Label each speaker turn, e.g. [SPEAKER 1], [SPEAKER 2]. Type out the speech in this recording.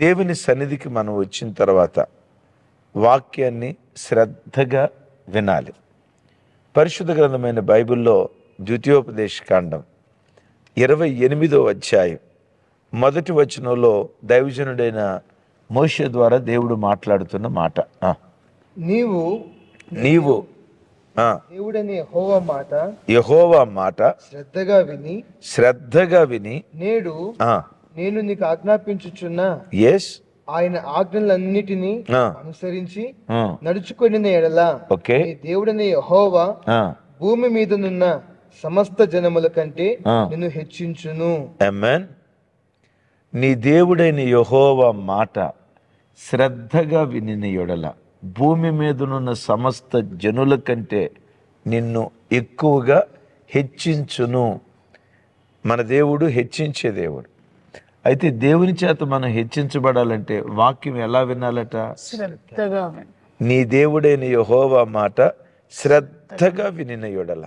[SPEAKER 1] దేవుని సన్నిధికి మనం వచ్చిన తర్వాత వాక్యాన్ని శ్రద్ధగా వినాలి. పరిశుద్ధ గ్రంథమైన బైబిల్లో ద్వితీయోపదేశకాండం 28వ అధ్యాయం మొదటి వచనంలో దైవజనుడైన మోషే ద్వారా దేవుడు మాట్లాడుతున్న మాట,
[SPEAKER 2] నీవు దేవుడని యెహోవా మాట శ్రద్ధగా విని నేడు నేను నీకు ఆజ్ఞాపించుచున్న ఆయన ఆజ్ఞలన్నిటినీ అనుసరించి నడుచుకొనిన ఎడల నీ దేవుడని యెహోవా భూమి మీదనున్న సమస్త జనముల కంటే నిన్ను హెచ్చించును.
[SPEAKER 1] ఆమేన్. నీ దేవుడైన యెహోవా మాట శ్రద్ధగా వినిన ఎడల భూమి మీదనున్న సమస్త జనుల కంటే నిన్ను ఎక్కువగా హెచ్చించును. మన దేవుడు హెచ్చించే దేవుడు. అయితే దేవుని చేత మనం హెచ్చించబడాలంటే వాక్యం ఎలా వినాలట?
[SPEAKER 3] శ్రద్ధగా.
[SPEAKER 1] నీ దేవుడైన యెహోవా మాట శ్రద్ధగా వినిన ఎడల